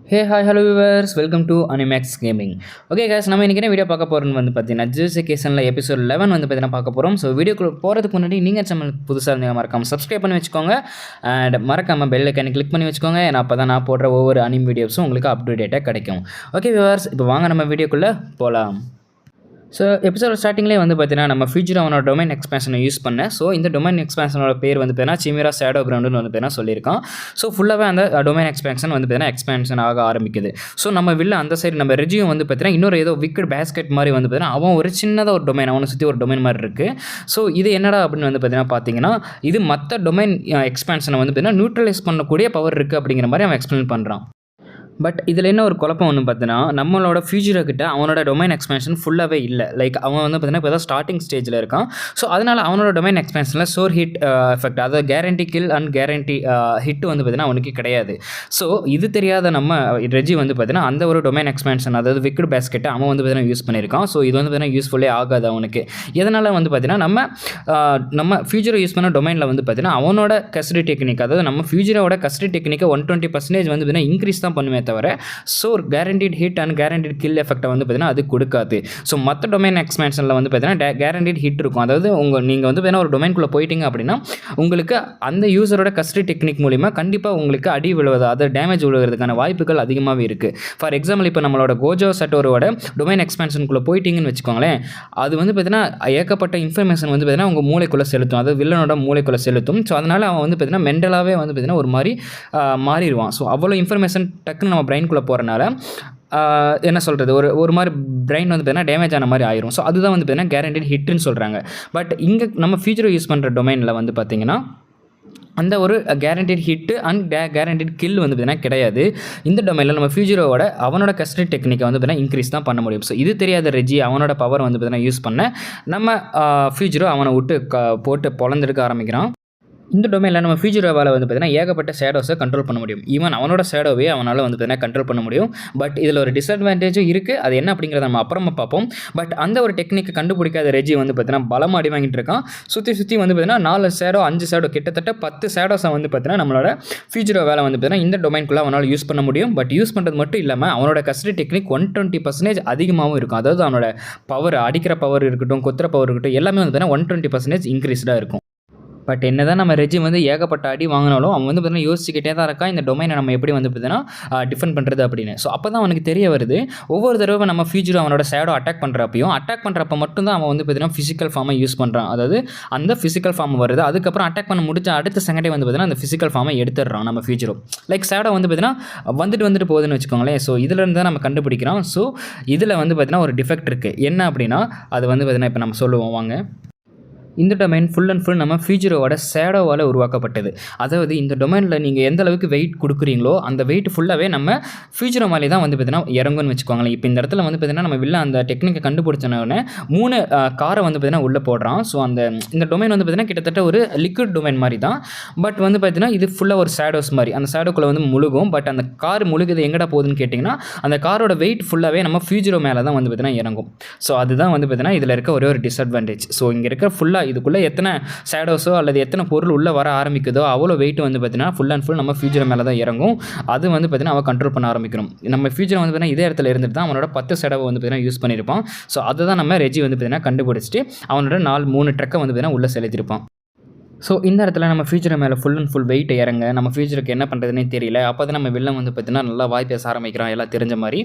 Hey hi hello viewers welcome to Animax gaming. Okay guys, நம்ம இன்றைக்கி என்ன video பார்க்க போகிறோம்னு பார்த்தீங்கன்னா ஜூசிகேஷனில் எபிசோட் 11 பார்த்தீங்கன்னா பார்க்க போகிறோம். ஸோ வீடியோக்குள்ள போகிறதுக்கு முன்னாடி நீங்கள் சேனலுக்கு புதுசாக இருந்தீங்க மறக்காமல் சப்ஸ்கிரைப் பண்ணி வச்சுக்கோங்க அண்ட் மறக்காமல் பெல் ஐக்கானை கிளிக் பண்ணி வச்சுக்கோங்க. ஏன்னா அப்போ தான் நான் போடுற ஒவ்வொரு அனிம் வீடியோஸும் உங்களுக்கு அப்டேட்டாக கிடைக்கும். ஓகே வியூவர்ஸ், இப்போ வாங்க நம்ம வீடியோக்குள்ளே போகலாம். ஸோ எபிசோட ஸ்டார்டிங்லேயே பார்த்தீங்கன்னா நம்ம ஃபியூச்சர் அவனோட டொமைன் எக்ஸ்பேன்ஷனை யூஸ் பண்ணேன். ஸோ இந்த டொமைன் எக்ஸ்பேன்ஷனோட பேர் பார்த்தீங்கன்னா சிமிரா ஷேடோ கிரவுண்டுன்னு பார்த்தீங்கன்னா சொல்லியிருக்கான். ஸோ ஃபுல்லாகவே அந்த டொமைன் எக்ஸ்பேன்ஷன் பார்த்தீங்கன்னா எக்ஸ்பேன்ஷன் ஆக ஆரம்பிக்குது. ஸோ நம்ம வில்ல அந்த சைடு நம்ம ரெஜியும் பார்த்தீங்கன்னா இன்னொரு ஏதோ விக்கெட் பேஸ்கெட் மாதிரி பார்த்தீங்கன்னா அவன் ஒரு சின்னதாக ஒரு டொமைன் அவனை சுற்றி ஒரு டொமைன் மாதிரி இருக்குது. ஸோ இது என்னடா அப்படின்னு பார்த்தீங்கன்னா இது மற்ற டொமைன் எக்ஸ்பேன்ஷனை பார்த்தீங்கன்னா நியூட்ரலைஸ் பண்ணக்கூடிய பவர் இருக்குது அப்படிங்கிற மாதிரி அவன் எக்ஸ்பிளைன் பண்ணுறான். பட் இதில் என்ன ஒரு குழப்பம் பார்த்தீங்கன்னா நம்மளோட ஃபியூச்சர்கிட்ட அவனோட டொமைன் எக்ஸ்பேன்ஷன் ஃபுல்லாகவே இல்லை. லைக் அவன் பார்த்தீங்கன்னா இப்போ தான் ஸ்டார்டிங் ஸ்டேஜில் இருக்கான். ஸோ அதனால் அவனோட டொமைன் எக்ஸ்பேன்ஷனில் சோர் ஹிட் எஃபெக்ட், அதாவது guarantee kill and guarantee hit பார்த்தீங்கன்னா அவனுக்கு கிடையாது. ஸோ இது தெரியாத நம்ம ரெஜி பார்த்தீங்கன்னா அந்த ஒரு டொமைன் எக்ஸ்பேன்ஷன், அதாவது விக்கெட் பேஸ்கெட்டை அவன் பார்த்தீங்கன்னா யூஸ் பண்ணியிருக்கான். ஸோ இது பார்த்தீங்கன்னா யூஸ்ஃபுல்லே ஆகாது அவனுக்கு. எதனால் பார்த்தீங்கன்னா நம்ம ஃபியூச்சரை யூஸ் பண்ண டொமைனில் பார்த்தீங்கன்னா அவனோட கஸ்டடி டெக்னிக், அதாவது நம்ம ஃபியூச்சரோட கஸ்டடி டெக்னிக்கை 120% பார்த்தீங்கன்னா இன்க்ரீஸ் தான் பண்ணுமே தவிர so guaranteed hit and guaranteed kill எஃபெக்டை பார்த்தீங்கன்னா அது கொடுக்காது. ஸோ மற்ற டொமைன் எக்ஸ்பேன்ஷனில் பார்த்தீங்கன்னா கேரண்டீட் ஹிட் இருக்கும். அதாவது நீங்கள் பார்த்தீங்கன்னா ஒரு டொமைனுக்குள்ளே போயிட்டீங்க அப்படின்னா உங்களுக்கு அந்த யூசரோட கஸ்டடி டெக்னிக் மூலிமா கண்டிப்பாக உங்களுக்கு அடி விழுவது, அது டேமேஜ் விழுகிறதுக்கான வாய்ப்புகள் அதிகமாகவே இருக்குது. ஃபார் எக்ஸாம்பிள் இப்போ நம்மளோட கோஜோ சட்டோரோட டொமைன் எக்ஸ்பேன்ஷனுக்குள்ளே போயிட்டீங்கன்னு வச்சுக்கோங்களேன், அது பார்த்தீங்கன்னா ஏகப்பட்ட இன்ஃபர்மேஷன் பார்த்தீங்கன்னா உங்கள் மூளைக்குள்ளே செலுத்தும், அதாவது வில்லனோட மூளைக்குள்ளே செலுத்தும். ஸோ அதனால் அவன் பார்த்தீங்கன்னா மென்டலாகவே பார்த்தீங்கன்னா ஒரு மாதிரி மாறிடுவான். ஸோ அவ்வளோ இன்ஃபர்மேஷன் டக்குன்னு நம்ம பிரெயின்குள்ளே போகிறனால என்ன சொல்கிறது, ஒரு மாதிரி பிரெயின் பார்த்தீங்கன்னா டேமேஜ் ஆன மாதிரி ஆயிரும். ஸோ அதுதான் பார்த்தீங்கன்னா கேரண்டீட் ஹிட்னு சொல்கிறாங்க. பட் இங்கே நம்ம ஃபியூச்சரை யூஸ் பண்ணுற டொமைனில் பார்த்திங்கன்னா அந்த ஒரு guaranteed hit and guaranteed kill பார்த்தீங்கன்னா கிடையாது. இந்த டொமைனில் நம்ம ஃபியூச்சரோட அவனோட கஸ்டடி டெக்னிக்கை பார்த்தீங்கன்னா இன்க்ரீஸ் தான் பண்ண முடியும். ஸோ இது தெரியாத ரெஜி அவனோட பவர் பார்த்தீங்கன்னா யூஸ் பண்ண நம்ம ஃபியூச்சரோ அவனை விட்டு போட்டு பொழந்தெடுக்க ஆரம்பிக்கிறான். இந்த டொமைனில் நம்ம ஃபியூச்சரோவால் பார்த்தீங்கன்னா ஏகப்பட்ட ஷேடோஸை கண்ட்ரோல் பண்ண முடியும். ஈவன் அவனோட ஷேடோவே அவனால் பார்த்தீங்கன்னா கண்ட்ரோல் பண்ண முடியும். பட் இதில் ஒரு டிஸ்அட்வான்டேஜும் இருக்குது. அது என்ன அப்படிங்கிறத நம்ம அப்புறமா பார்ப்போம். பட் அந்த ஒரு டெக்னிக்கை கண்டுபிடிக்காத ரெஜி பார்த்தீங்கன்னா பலமாக அடி வாங்கிட்டு இருக்கான். சுற்றி பார்த்தீங்கன்னா 4 ஷேடோ 5 ஷேடோ கிட்டத்தட்ட 10 ஷேடோஸை பார்த்தீங்கன்னா நம்மளோட ஃபியூச்சரோ வேலை பார்த்தீங்கன்னா இந்த டொமைனுக்குள்ளே அவனால் யூஸ் பண்ண முடியும். பட் யூஸ் பண்ணுறது மட்டும் இல்லாமல் அவனோட கஸ்டடி டெக்னிக் 120% அதிகமாகவும் இருக்கும். அதாவது அவனோட பவர், அடிக்கிற பவர் இருக்கட்டும், கொத்துற பவர் இருக்கட்டும், எல்லாமே பார்த்தீங்கன்னா 120% இன்க்ரீஸ்டாக இருக்கும். பட் என்ன தான் நம்ம ரெஜி ஏகப்பட்ட அடி வாங்கினாலும் அவன் பார்த்தீங்கன்னா யோசிச்சுக்கிட்டே தான் இருக்கான், இந்த டொமைனை நம்ம எப்படி பார்த்தீங்கன்னா டிஃபெண்ட் பண்ணுறது அப்படின்னு. ஸோ அப்போ தான் அவனுக்கு தெரிய வருது, ஒவ்வொரு தடவை நம்ம ஃபியூச்சர் அவனோட ஷேடோ அட்டாக் பண்ணுறப்ப மட்டும்தான் அவன் பார்த்தீங்கன்னா ஃபிசிக்கல் ஃபார்மை யூஸ் பண்ணுறான். அதாவது அந்த ஃபிசிக்கல் ஃபார்ம் வருது, அதுக்கப்புறம் அட்டாக் பண்ண முடிஞ்ச அடுத்த செகண்டே பார்த்தீங்கன்னா அந்த ஃபிசிக்கல் ஃபார்மை எடுத்துடுறான் நம்ம ஃபியூச்சரும். லைக் ஷேடோ பார்த்தீங்கன்னா வந்துட்டு போகுதுன்னு வச்சுக்கோங்களேன். ஸோ இதிலேருந்து தான் நம்ம கண்டுபிடிக்கிறோம். ஸோ இதில் பார்த்தீங்கன்னா ஒரு டிஃபெக்ட் இருக்குது. என்ன அப்படின்னா அது பார்த்தீங்கன்னா இப்போ நம்ம சொல்லுவோம் வாங்க. இந்த டொமைன் ஃபுல் அண்ட் ஃபுல் நம்ம ஃபியூச்சரோட ஷேடோவால் உருவாக்கப்பட்டது. அதாவது இந்த டொமைனில் நீங்கள் எந்த அளவுக்கு வெயிட் கொடுக்குறீங்களோ அந்த வெயிட் ஃபுல்லாகவே நம்ம ஃபியூச்சரோ மேலே தான் பார்த்தீங்கன்னா இறங்குன்னு வச்சுக்கோங்களேன். இப்போ இந்த இடத்துல பார்த்தீங்கன்னா நம்ம வில்ல அந்த டெக்னிக்கை கண்டுபிடிச்சனோடனே 3 காரை பார்த்தீங்கன்னா உள்ளே போடுறான். ஸோ இந்த டொமைன் பார்த்தீங்கன்னா கிட்டத்தட்ட ஒரு லிக்விட் டொமைன் மாதிரி தான். பட் பார்த்தீங்கன்னா இது ஃபுல்லாக ஒரு ஷேடோஸ் மாதிரி, அந்த ஷேடோக்குள்ளே முழுகும். பட் அந்த கார் முழுகுது எங்கடா போகுதுன்னு கேட்டிங்கன்னா அந்த காரோட வெயிட் ஃபுல்லாகவே நம்ம ஃபியூச்சரோ மேலே தான் பார்த்தீங்கன்னா இறங்கும். ஸோ அதுதான் பார்த்தீங்கன்னா இதில் இருக்க ஒரே ஒரு டிஸ்அட்வான்டேஜ். ஸோ இங்கே இருக்க ஃபுல்லாக இதுக்குள்ளே எத்தனை ஷேடோஸோ அல்லது எத்தனை பொருள் உள்ளே வர ஆரம்பிக்குதோ அவ்வளோ வெயிட் பார்த்தீங்கன்னா ஃபுல் அண்ட் ஃபுல் நம்ம ஃபியூச்சர் மேலே தான் இறங்கும். அது பார்த்தீங்கன்னா அவன் கண்ட்ரோல் பண்ண ஆரம்பிக்கணும். நம்ம ஃபியூச்சர் பார்த்தீங்கன்னா இதே இடத்துல இருந்துட்டு தான் அவனோட 10 ஷேடோவை பார்த்தீங்கன்னா யூஸ் பண்ணியிருப்பான். ஸோ அதை தான் நம்ம ரெஜி பார்த்தீங்கன்னா கண்டுபிடிச்சிட்டு அவனோட 3 ட்ரக்கை பார்த்தீங்கன்னா உள்ளே செலுத்திருப்பான். ஸோ இந்த இடத்துல நம்ம ஃபியூச்சரை மேலே ஃபுல் அண்ட் ஃபுல் வெயிட் இறங்க நம்ம ஃபியூச்சருக்கு என்ன பண்ணுறதுனே தெரியல. அப்போ தான் நம்ம வில்லன் பார்த்தீங்கன்னா நல்லா வாய் பேச ஆரம்பிக்கிறான், எல்லாம் தெரிஞ்ச மாதிரி.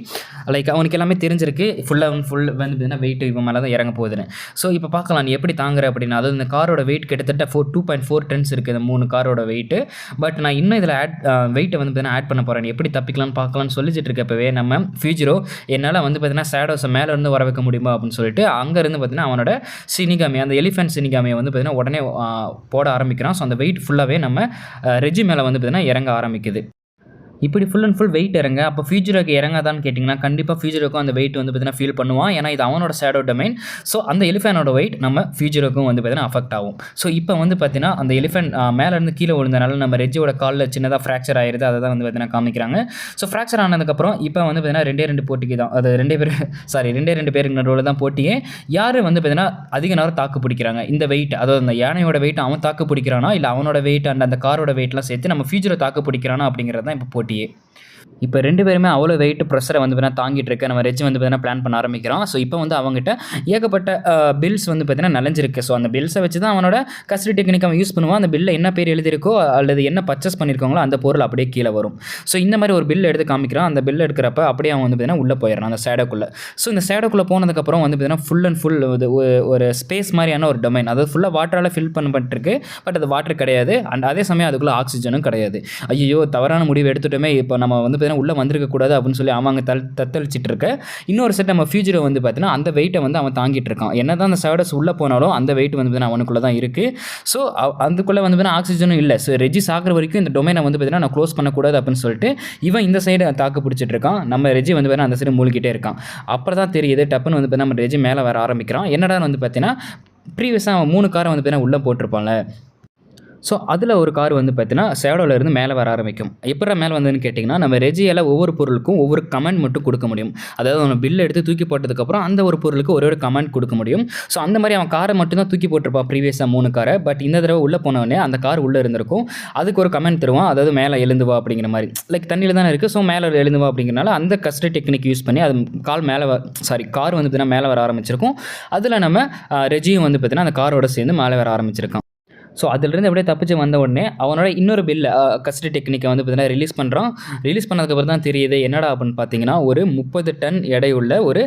லைக் அவனுக்கு எல்லாமே தெரிஞ்சிருக்கு, ஃபுல் பார்த்தீங்கன்னா வெயிட் இவன் மேலே தான் இறங்க போகுதுன்னு. ஸோ இப்போ பார்க்கலாம் நீ எப்படி தாங்குற அப்படின்னா. அதாவது இந்த காரோட வெயிட் கிட்டத்தட்ட 2.4 டன்ஸ் இருக்குது இந்த 3 காரோட வெயிட்டு. பட் நான் இன்னும் இதில் வெயிட்டை பார்த்தீங்கன்னா ஆட் பண்ண போகிறேன், எப்படி தப்பிக்கலாம்னு பார்க்கலாம்னு சொல்லிச்சிட்டு இருக்கப்பவே நம்ம ஃபியூச்சரோ என்னால் பார்த்தீங்கன்னா ஷேடோஸை மேலே இருந்து வர வைக்க முடியுமா அப்படின்னு சொல்லிட்டு அங்கேருந்து பார்த்தீங்கன்னா அவனோட சினிகாமி, அந்த எலிஃபென்ட் சினிகாமியை பார்த்தீங்கன்னா உடனே போட ஆரம்பிக்கிறான். ஸோ அந்த வெயிட் ஃபுல்லாகவே நம்ம ரெஜி மேலே பார்த்தீங்கன்னா இறங்க ஆரம்பிக்குது. இப்படி ஃபுல் அண்ட் ஃபுல் வெயிட் இறங்க. அப்போ ஃபியூச்சருக்கு இறங்காதான்னு கேட்டிங்கன்னா கண்டிப்பாக ஃபியூச்சருக்கும் அந்த வெயிட் பார்த்தீங்கன்னா ஃபீல் பண்ணுவான். ஏன்னா இது அவனோட ஷேடோ டொமைன். ஸோ அந்த எலிஃபென்ட்டோட வெயிட் நம்ம ஃபியூச்சருக்கும் பார்த்தீங்கன்னா அஃபெக்ட் ஆகும். ஸோ இப்போ பார்த்தீங்கன்னா அந்த எலிஃபென்ட் மேலேருந்து கீழே விழுந்தனால நம்ம ரெஜியோட காலில் சின்னதாக ஃப்ராக்சர் ஆயிடுது. அதை தான் பார்த்தீங்கன்னா காமிக்கிறாங்க. ஸோ ஃப்ராக்சர் ஆனதுக்கப்புறம் இப்போ பார்த்தீங்கன்னா 2 போட்டிக்கு தான், அது 2 பேருக்கு நடுவில் தான் போட்டியே. யார் பார்த்தீங்கன்னா அதிக நேரம் தாக்கு பிடிக்கிறாங்க இந்த வெயிட், அதாவது அந்த யானையோட வெயிட் அவன் தாக்கு பிடிக்கிறானா இல்லை அவனோட வெயிட் அண்ட் அந்த காரோட வெயிட்லாம் சேர்த்து நம்ம ஃபியூச்சரை தாக்கு பிடிக்கிறானா அப்படிங்கிறது தான் இப்போ போட்டி. போட்டியே. இப்போ 2 பேருமே அவ்வளோ வெயிட் ப்ரெஷரை வந்து பார்த்தீங்கன்னா தாங்கிட்டு இருக்க நம்ம ரெஜ் வந்து பார்த்தீங்கன்னா பிளான் பண்ண ஆரம்பிக்கிறோம். ஸோ இப்போ வந்து அவங்ககிட்ட ஏகப்பட்ட பில்ஸ் வந்து பார்த்தீங்கன்னா நலஞ்சிருக்கு. ஸோ அந்த பில்ஸை வச்சு தான் அவனோட கஸ்டடி டெக்னிக் அவன் யூஸ் பண்ணுவான். அந்த பில்ல என்ன பேர் எழுதியிருக்கோ அல்லது என்ன பர்ச்சேஸ் பண்ணியிருக்காங்களோ அந்த பொருள் அப்படியே கீழே வரும். ஸோ இந்த மாதிரி ஒரு பில் எடுத்து காமிக்கிறான். அந்த பில் எடுக்கிறப்ப அப்படியே அவன் வந்து பார்த்தீங்கன்னா உள்ளே போயிடறான் அந்த ஷேடோக்குள்ளே. ஸோ இந்த ஷேடோக்குள்ளே போனதுக்கப்புறம் வந்து பார்த்தீங்கன்னா ஃபுல் அண்ட் ஃபுல் ஒரு ஸ்பேஸ் மாதிரியான ஒரு டொமைன், அதாவது ஃபுல்லாக வாட்டரால் ஃபில் பண்ணப்பட்டிருக்கு. பட் அது வாட்டர் கிடையாது. அண்ட் அதே சமயம் அதுக்குள்ளே ஆக்சிஜனும் கிடையாது. ஐயோ தவறான முடிவு எடுத்துட்டோமே, இப்போ நம்ம வந்து பார்த்தீங்கன்னா உள்ளே வந்திருக்க கூடாது அப்படின்னு சொல்லி அவங்க தத்தளிச்சிட்டு இருக்க. இன்னொரு செட் நம்ம ஃபியூச்சரை வந்து பார்த்தீங்கன்னா அந்த வெயிட்டை வந்து அவன் தாங்கிட்டு இருக்கான். என்னதான் அந்த ஷேடோஸ் உள்ளே போனாலும் அந்த வெயிட் வந்து பார்த்தீங்கன்னா அவனுக்குள்ளே தான் இருக்குது. ஸோ அதுக்குள்ளே வந்து பார்த்தீங்கன்னா ஆக்சிஜனும் இல்லை. ஸோ ரெஜி சாகிற வரைக்கும் இந்த டொமைனை வந்து பார்த்தீங்கன்னா நான் க்ளோஸ் பண்ணக்கூடாது அப்படின்னு சொல்லிட்டு இவன் இந்த சைடு தாக்கு பிடிச்சிட்டு இருக்கான். நம்ம ரெஜி வந்து பார்த்தீங்கன்னா அந்த சைடு மூழ்கிட்டே இருக்கான். அப்புறம் தான் தெரியுது டப்புன்னு வந்து பார்த்தீங்கன்னா நம்ம ரெஜி மேலே வர ஆரம்பிக்கிறான். என்னடா வந்து பார்த்தீங்கன்னா ப்ரீவியஸாக அவன் 3 காரை வந்து பார்த்தீங்கன்னா உள்ளே போட்டிருப்பான்ல. ஸோ அதில் ஒரு கார் வந்து பார்த்தீங்கன்னா ஷேடோவில் இருந்து மேலே வர ஆரம்பிக்கும். எப்போ மேலே வந்ததுன்னு கேட்டிங்கன்னா நம்ம ரெஜியால் ஒவ்வொரு பொருளுக்கும் ஒவ்வொரு கமெண்ட் மட்டும் கொடுக்க முடியும். அதாவது அவன் பில் எடுத்து தூக்கி போட்டதுக்கப்புறம் அந்த ஒரு பொருளுக்கு ஒரு கமெண்ட் கொடுக்க முடியும். ஸோ அந்த மாதிரி அவன் காரை மட்டும் தான் தூக்கி போட்டிருப்பான் ப்ரீவியஸாக 3 காரை. பட் இந்த தடவை உள்ளே போனவொடனே அந்த கார் உள்ளே இருந்திருக்கும். அதுக்கு ஒரு கமெண்ட் தருவான். அதாவது மேலே எழுந்து வா அப்படிங்கிற மாதிரி. லைக் தண்ணியில் தானே இருக்குது. ஸோ மேலே எழுந்து வா அப்படிங்கிறனால அந்த கஸ்டடி டெக்னிக் யூஸ் பண்ணி அது கார் வந்து பார்த்தீங்கன்னா மேலே வர ஆரம்பிச்சிருக்கும். அதில் நம்ம ரெஜியும் வந்து பார்த்தீங்கன்னா அந்த காரோட சேர்ந்து மேலே வர ஆரம்பிச்சிருக்கான். ஸோ அதிலிருந்து அப்படியே தப்பிச்சு வந்த உடனே அவனோட இன்னொரு பில் கஸ்டடி டெக்னிக்கை வந்து பார்த்தீங்கன்னா ரிலீஸ் பண்ணுறான். ரிலீஸ் பண்ணதுக்கப்புறம் தான் தெரியுது என்னடா அப்படின்னு பார்த்தீங்கன்னா ஒரு 30 டன் எடையுள்ள ஒரு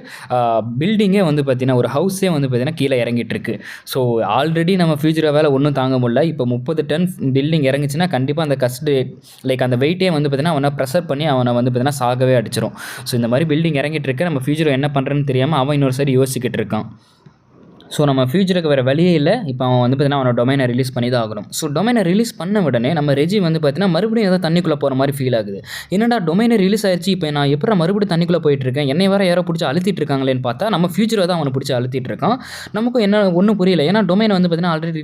பில்டிங்கே வந்து பார்த்தீங்கன்னா ஒரு ஹவுஸே வந்து பார்த்தீங்கன்னா கீழே இறங்கிட்டு இருக்கு. ஸோ ஆல்ரெடி நம்ம ஃபியூச்சரை வேலை ஒன்றும் தாங்க முடியல. இப்போ 30 டன் பில்டிங் இறங்கிச்சுன்னா கண்டிப்பாக அந்த கஸ்டடி லைக் அந்த வெயிட்டே வந்து பார்த்தீங்கன்னா அவனை ப்ரெஷர் பண்ணி அவனை வந்து பார்த்தீங்கன்னா சாகவே அடிச்சிடும். ஸோ இந்த மாதிரி பில்டிங் இறங்கிட்டு இருக்கு. நம்ம ஃபியூச்சரை என்ன பண்ணுறேன்னு தெரியாமல் அவன் இன்னொரு சைடு யோசிச்சுக்கிட்டு இருக்கான். ஸோ நம்ம ஃபியூச்சருக்கு வேறு வழியே இல்லை. இப்போ அவன் வந்து பார்த்தீங்கன்னா அவனோட டொமைனை ரிலீஸ் பண்ணி தான் ஆகணும். ஸோ டொமைனை ரிலீஸ் பண்ண உடனே நம்ம ரெஜி வந்து பார்த்தீங்கன்னா மறுபடியும் ஏதோ தண்ணிக்குள்ளே போகிற மாதிரி ஃபீல் ஆகுது. என்னடா டொமைனை ரிலீஸ் ஆயிடுச்சு, இப்போ நான் எப்போ மறுபடியும் தண்ணிக்குள்ளே போயிட்டு இருக்கேன், என்னை வேறு யாரோ பிடிச்சி அழுத்திட்டு இருக்காங்களேன்னு பார்த்தா நம்ம ஃபியூச்சரை தான் அவனை பிடிச்சி அழுத்திட்டு இருக்கான். நமக்கும் என்ன ஒன்றும் புரியல. ஏன்னா டொமைனை வந்து பார்த்தீங்கன்னா ஆல்ரெடி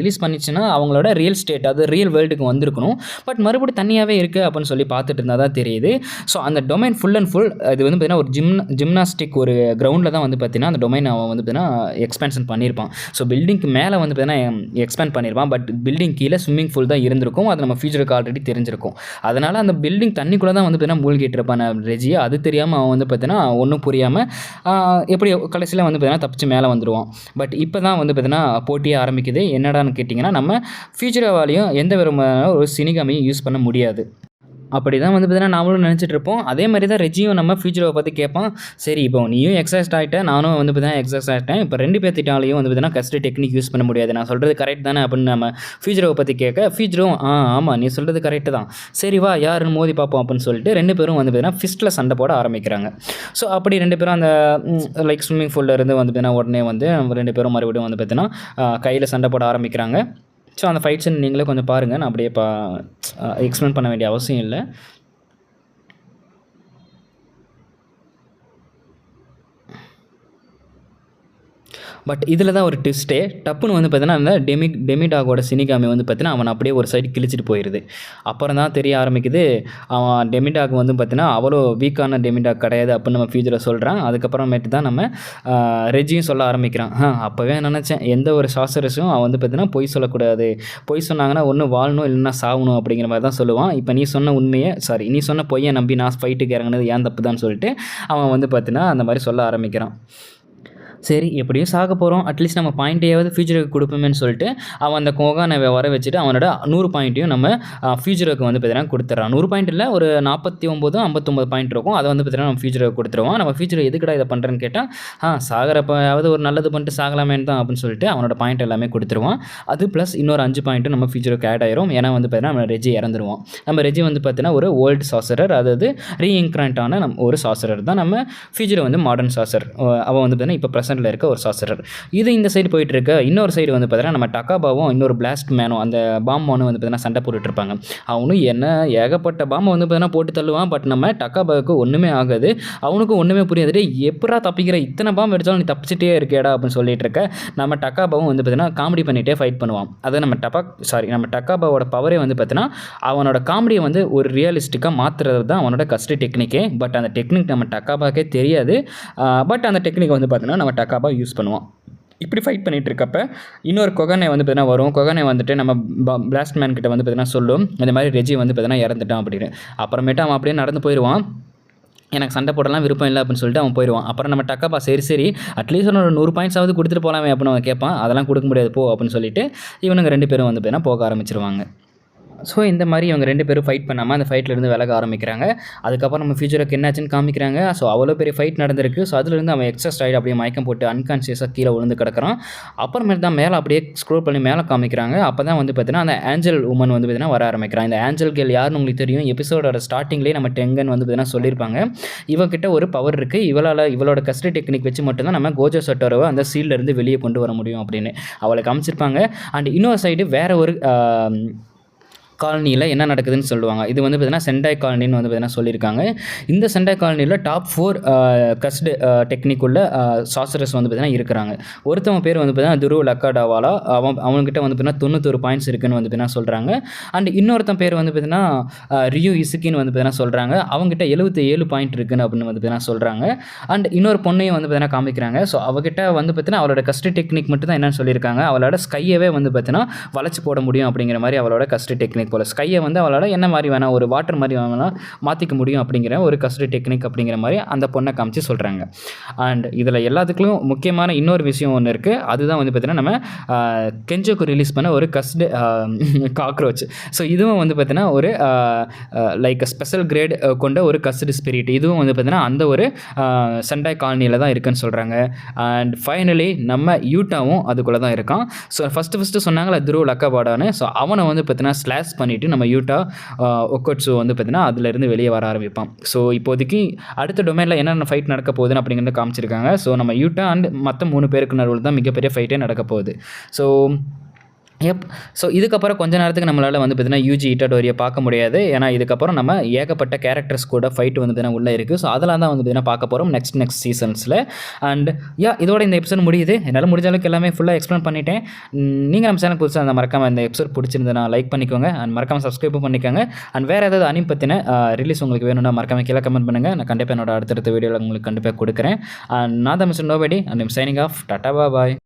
ரிலீஸ் பண்ணிச்சுன்னா அவங்களோட ரியல் ஸ்டேட், அது ரியல் வேர்ல்டுக்கு வந்திருக்கணும். பட் மறுபடியும் தனியாகவே இருக்குது அப்படின்னு சொல்லி பார்த்துட்டு இருந்தால் தான் தெரியுது. ஸோ அந்த டொமைன் ஃபுல் அண்ட் ஃபுல் அது வந்து பார்த்தீங்கன்னா ஒரு ஜிம்னாஸ்டிக் ஒரு கிரவுண்டில் தான் வந்து பார்த்தீங்கன்னா அந்த டொமைன் அவன் வந்து பார்த்தீங்கன்னா எக்ஸ்பென்ஷன் பண்ணியிருப்பான். ஸோ பில்டிங்க்கு மேலே வந்து பார்த்தீங்கன்னா எக்ஸ்பேண்ட் பண்ணியிருப்பான். பட் பில்டிங் கீழே ஸ்விம்மிங் பூல் தான் இருந்திருக்கும். அது நம்ம ஃபியூச்சருக்கு ஆல்ரெடி தெரிஞ்சிருக்கும். அதனால் அந்த பில்டிங் தண்ணிக்குள்ளே தான் வந்து பார்த்தீங்கன்னா மூழ்கிட்டு இருப்பான் ரெஜி. அது தெரியாமல் அவன் வந்து பார்த்தீங்கன்னா ஒன்றும் புரியாமல் எப்படி கடைசியில் வந்து பார்த்தீங்கன்னா தப்பிச்சு மேலே வந்துடுவான். பட் இப்போ தான் வந்து பார்த்தீங்கன்னா போட்டியே ஆரம்பிக்குது. என்னடான்னு கேட்டிங்கன்னா நம்ம ஃபியூச்சராவாலையும் எந்த விதமான ஒரு சினிகாமையும் யூஸ் பண்ண முடியாது. அப்படி தான் வந்து பார்த்தீங்கன்னா நாமளும் நினச்சிட்டு இருப்போம். அதே மாதிரி தான் ரெஜியும் நம்ம ஃபியூச்சரை பற்றி கேட்பான். சரி இப்போ நீயும் எக்ஸாஸ்ட் ஆகிட்டேன், நானும் வந்து பார்த்தீங்கன்னா எக்ஸாஸ்ட் ஆகிட்டேன். இப்போ 2 பேர்த்திட்டாலையும் வந்து பார்த்தீங்கன்னா கஸ்டடி டெக்னிக் யூஸ் பண்ண முடியாது, நான் சொல்கிறது கரெக்ட் தானே அப்படின்னு நம்ம ஃபியூச்சரை பற்றி கேட்க ஃபியூச்சரும் ஆமாம் நீ சொல்கிறது கரெக்டு தான், சரி வா யாருன்னு மோதி பார்ப்போம் அப்படின்னு சொல்லிட்டு 2 பேரும் வந்து பார்த்தீங்கன்னா ஃபிஸ்ட்டில் சண்டை போட ஆரம்பிக்கிறாங்க. ஸோ அப்படி 2 பேரும் அந்த லைக் ஸ்விம்மிங் பூலில் இருந்து வந்து பார்த்தீங்கன்னா உடனே வந்து 2 பேரும் மறுபடியும் வந்து பார்த்தீங்கன்னா கையில் சண்டை போட ஆரம்பிக்கிறாங்க. ஸோ அந்த ஃபைட் சீன் நீங்களே கொஞ்சம் பாருங்கள். நான் அப்படியே எக்ஸ்பிளைன் பண்ண வேண்டிய அவசியம் இல்லை. பட் இதில் தான் ஒரு ட்விஸ்ட்டே. டப்புன்னு வந்து பார்த்தீங்கன்னா அந்த டெமிடாகோட சினிகாமி வந்து பார்த்தீங்கன்னா அவன் அப்படியே ஒரு சைடு கிழிச்சிட்டு போயிடுது. அப்புறம் தான் தெரிய ஆரம்பிக்குது அவன் டெமிடாக் வந்து பார்த்தீங்கன்னா அவ்வளோ வீக்கான டெமிடாக் கிடையாது அப்படின்னு நம்ம ஃபியூச்சரில் சொல்கிறான். அதுக்கப்புறமேட்டு தான் நம்ம ரெஜியும் சொல்ல ஆரம்பிக்கிறான். அப்போவே நினச்சேன் எந்த ஒரு சாசரஸும் அவன் வந்து பார்த்தீங்கன்னா பொய் சொல்லக்கூடாது, பொய் சொன்னாங்கன்னா ஒன்று வாழணும் இல்லைன்னா சாகணும் அப்படிங்கிற மாதிரி தான் சொல்லுவான். இப்போ நீ சொன்ன பொய்யை நம்பி நான் ஃபைட்டுக்கு இறங்கினது ஏன் தப்பு தான் சொல்லிட்டு அவன் வந்து பார்த்தீங்கன்னா அந்த மாதிரி சொல்ல ஆரம்பிக்கிறான். சரி எப்படியும் சாக போகிறோம், அட்லீஸ்ட் நம்ம பாயிண்ட்டையாவது ஃபியூச்சருக்கு கொடுப்போமேன்னு சொல்லிட்டு அவன் அந்த கோகானை வர வச்சுட்டு அவனோட 100 பாயிண்ட்டையும் நம்ம ஃபியூச்சருக்கு வந்து பார்த்தீங்கன்னா கொடுத்துட்றான். 100 பாயிண்ட் இல்லை, ஒரு 49 பாயிண்ட் இருக்கும். அதை வந்து பார்த்தீங்கன்னா நம்ம ஃபியூச்சருக்கு கொடுத்துருவான். நம்ம ஃபியூச்சர் எதுக்கடா இதை பண்ணுறேன்னு கேட்டால் சாகிறப்பயாவது ஒரு நல்லது பண்ணிட்டு சாகலாமேன்னு தான் அப்படின்னு சொல்லிட்டு அவனோட பாயிண்ட் எல்லாமே கொடுத்துருவான். அது ப்ளஸ் இன்னொரு 5 பாயிண்ட்டும் நம்ம ஃபியூச்சருக்கு ஆட் ஆயிரும். ஏன்னா வந்து பார்த்தீங்கன்னா நம்ம ரெஜி இறந்துருவோம். நம்ம ரெஜி வந்து பார்த்தீங்கன்னா ஒரு ஓல்டு சாசரர், அதாவது ரீஇன்க்ரான்ட்டான ஒரு சாசரர் தான். நம்ம ஃபியூச்சர் வந்து மாடர்ன் சாசர். அவன் வந்து பார்த்தீங்கன்னா இப்போ இருக்க ஒரு சாசரர். இது இந்த சைடு போயிட்டு இருக்க. இன்னொரு சைடு வந்து பார்த்தீங்கன்னா நம்ம டக்காபாவும் இன்னொரு பிளாஸ்ட் மேனும் அந்த பாம்பனும் வந்து பார்த்தீங்கன்னா சண்டை போட்டுட்டு இருப்பாங்க. அவனும் என்ன ஏகப்பட்ட பாம்பை வந்து பார்த்தீங்கன்னா போட்டு தள்ளுவான். பட் நம்ம டக்காபாவுக்கு ஒன்றுமே ஆகாது. அவனுக்கும் ஒன்றுமே புரியாது. எப்படா தப்பிக்கிற, இத்தனை பாம்பு அடித்தாலும் நீ தப்பிச்சிட்டே இருக்கேடா அப்படின்னு சொல்லிட்டு இருக்க. நம்ம டக்காபாவும் வந்து பார்த்தீங்கன்னா காமெடி பண்ணிகிட்டே ஃபைட் பண்ணுவான். அதை நம்ம டக்காபாவோட பவரே வந்து பார்த்தீங்கன்னா அவனோட காமெடியை வந்து ஒரு ரியலிஸ்டிக்காக மாற்றுறது தான் அவனோட கஸ்டடி டெக்னிக்கே. பட் அந்த டெக்னிக் நம்ம டக்காபாக்கே தெரியாது. பட் அந்த டெக்னிக் வந்து பார்த்தீங்கன்னா நம்ம டக்காபா யூஸ் பண்ணுவான். இப்படி ஃபைட் பண்ணிகிட்டு இருக்கப்ப இன்னொரு கொகனை வந்து பார்த்தீங்கன்னா வரும். கொகனை வந்துட்டு நம்ம பிளாஸ்ட் மேன் கிட்ட வந்து பார்த்தீங்கன்னா சொல்லும், இந்த மாதிரி ரெஜி வந்து பார்த்தீங்கன்னா இறந்துட்டான் அப்படின்னு. அப்புறமேட்டு அவன் அப்படியே நடந்து போயிடுவான். எனக்கு சண்டை போடலாம் விருப்பம் இல்லை அப்படின்னு சொல்லிட்டு அவன் போயிடுவான். அப்புறம் நம்ம டக்கப்பா சரி அட்லீஸ்ட் ஒரு 100 பாயிண்ட்ஸாவது கொடுத்துட்டு போகலாமே அப்படின்னு அவன் கேட்பான். அதெல்லாம் கொடுக்க முடியாது போ அப்படின்னு சொல்லிட்டு இவனுங்க 2 பேரும் வந்து பார்த்தீங்கன்னா போக ஆரம்பிச்சிருவாங்க. ஸோ இந்த மாதிரி இவங்க 2 பேரும் ஃபைட் பண்ணாமல் அந்த ஃபைட்லேருந்து விலக ஆரம்பிக்கிறாங்க. அதுக்கப்புறம் நம்ம ஃபியூச்சருக்கு என்னாச்சுன்னு காமிக்கிறாங்க. ஸோ அவ்வளோ பெரிய ஃபைட் நடந்திருக்கு. ஸோ அதுலேருந்து அவன் எக்ஸஸ்ட் ஆகிட்டு அப்படியே மயக்கம் போட்டு அன்கான்ஷியஸாக கீழே விழுந்து கிடக்கிறான். அப்புறமேட்டு தான் மேலே அப்படியே ஸ்க்ரோல் பண்ணி மேலே காமிக்கிறாங்க. அப்போ தான் வந்து பார்த்தீங்கன்னா அந்த ஆஞ்சல் உமன் வந்து பார்த்தீங்கன்னா வர ஆரம்பிக்கிறான். இந்த ஆஞ்சல் கேர்ள் யாருன்னு உங்களுக்கு தெரியும். எபிசோடோட ஸ்டார்டிங்லேயே நம்ம டெங்கன் வந்து பார்த்தீங்கன்னா சொல்லியிருப்பாங்க. இவகிட்ட ஒரு பவர் இருக்குது, இவளோட கஸ்டடி டெக்னிக் வச்சு மட்டும்தான் நம்ம கோஜோ சட்டோரோவை அந்த சீல்லேருந்து வெளியே கொண்டு வர முடியும் அப்படின்னு அவளை காமிச்சிருப்பாங்க. அண்ட் இன்னொரு சைடு வேறு ஒரு காலனியில் என்ன நடக்குதுன்னு சொல்லுவாங்க. இது வந்து பார்த்தீங்கன்னா சென்டாய் காலனின்னு வந்து பார்த்தீங்கன்னா சொல்லியிருக்காங்க. இந்த சென்டாய் காலனியில் டாப் 4 கஸ்டு டெக்னிக் உள்ள சாசரஸ் வந்து பார்த்தீங்கன்னா இருக்கிறாங்க. ஒருத்தவங்க பேர் வந்து பார்த்தீங்கன்னா துரு லக்காடாவாலா. அவங்ககிட்ட வந்து பார்த்தீங்கன்னா 91 பாயிண்ட்ஸ் இருக்குன்னு வந்து பார்த்தீங்கன்னா சொல்கிறாங்க. அண்ட் இன்னொருத்தன் பேர் வந்து பார்த்தீங்கன்னா ரியூ இசுக்கின்னு வந்து பார்த்தீங்கன்னா சொல்கிறாங்க. அவங்ககிட்ட 77 பாயிண்ட் இருக்குன்னு அப்படின்னு வந்து பார்த்தீங்கன்னா சொல்கிறாங்க. அண்ட் இன்னொரு பொண்ணையும் வந்து பார்த்தீங்கன்னா காமிக்கிறாங்க. ஸோ அவகிட்ட வந்து பார்த்தீங்கன்னா அவளோட கஸ்டு டெக்னிக் மட்டும் தான் என்னன்னு சொல்லியிருக்காங்க. அவளோட ஸ்கையவே வந்து பார்த்தீங்கன்னா வளைச்சு போட முடியும் அப்படிங்கிற மாதிரி அவளோட கஸ்டு டெக்னிக் போல். ஸ்கையை வந்து அவளால் என்ன மாதிரி வேணால் ஒரு வாட்டர் மாதிரி வேணால் மாற்றிக்க முடியும் அப்படிங்கிற ஒரு கஸ்டடி டெக்னிக் அப்படிங்கிற மாதிரி அந்த பொண்ணை காமிச்சு சொல்கிறாங்க. அண்ட் இதில் எல்லாத்துக்கும் முக்கியமான இன்னொரு விஷயம் ஒன்று இருக்குது. அதுதான் வந்து பார்த்திங்கன்னா நம்ம கெஞ்சோக்கு ரிலீஸ் பண்ண ஒரு கஸ்டு காக்ரோச். ஸோ இதுவும் வந்து பார்த்திங்கன்னா ஒரு லைக் ஸ்பெஷல் கிரேட் கொண்ட ஒரு கஸ்டு ஸ்பிரிட். இதுவும் வந்து பார்த்திங்கன்னா அந்த ஒரு சென்டாய் காலனியில் தான் இருக்குன்னு சொல்கிறாங்க. அண்ட் ஃபைனலி நம்ம யூட்டாவும் அதுக்குள்ளே தான் இருக்கான். ஸோ ஃபஸ்ட்டு சொன்னாங்களே துரு லக்காபாடான்னு. ஸோ அவனை வந்து பார்த்திங்கன்னா ஸ்லாஷ் பண்ணிவிட்டு நம்ம யூட்டா ஒக்கோட்ஸு வந்து பார்த்திங்கன்னா அதிலேருந்து வெளியே வர ஆரம்பிப்பான். ஸோ இப்போதைக்கு அடுத்த டொமைனில் என்னென்ன ஃபைட் நடக்க போகுதுன்னு அப்படிங்கிறத காமிச்சிருக்காங்க. ஸோ நம்ம யூட்டா அண்ட் மற்ற 3 பேருக்கு நடுவில் தான் மிகப்பெரிய ஃபைட்டே நடக்க போகுது. ஸோ இதுக்கப்புறம் கொஞ்ச நேரத்துக்கு நம்மளால் வந்து பார்த்திங்கன்னா யூஜி இட்டாடோரியை பார்க்க முடியாது. ஏன்னா இதுக்கப்புறம் நம்ம ஏகப்பட்ட கேரக்டர்ஸ் கூட ஃபைட் வந்து பார்த்திங்கன்னா உள்ளே இருக்குது. ஸோ அதெல்லாம் தான் வந்து பார்த்திங்கன்னா பார்க்க போகிறோம் நெக்ஸ்ட் சீசன்ஸில். அண்ட் இதோட இந்த எபிசோட் முடியுது. என்னால் முடிஞ்ச அளவுக்கு எல்லாமே ஃபுல்லாக எக்ஸ்பிளைன் பண்ணிட்டேன். நீங்கள் நம்ம சேனல் புதுசாக அந்த மறக்காமல் இந்த எபிசோட் பிடிச்சிருந்தா லைக் பண்ணிக்கோங்க. அண்ட் மறக்காமல் சப்ஸ்கிரைப் பண்ணிக்கோங்க. அண்ட் வேறு ஏதாவது அனிம் பற்றின ரிலீஸ் உங்களுக்கு வேணும்னா மறக்காமல் கீழே கமெண்ட் பண்ணுங்கள். நான் கண்டிப்பாக என்னோட அடுத்தடுத்த வீடியோவில் உங்களுக்கு கண்டிப்பாக கொடுக்குறேன். அண்ட் நான் தான் mister nobody and I'm signing off. Tata bye.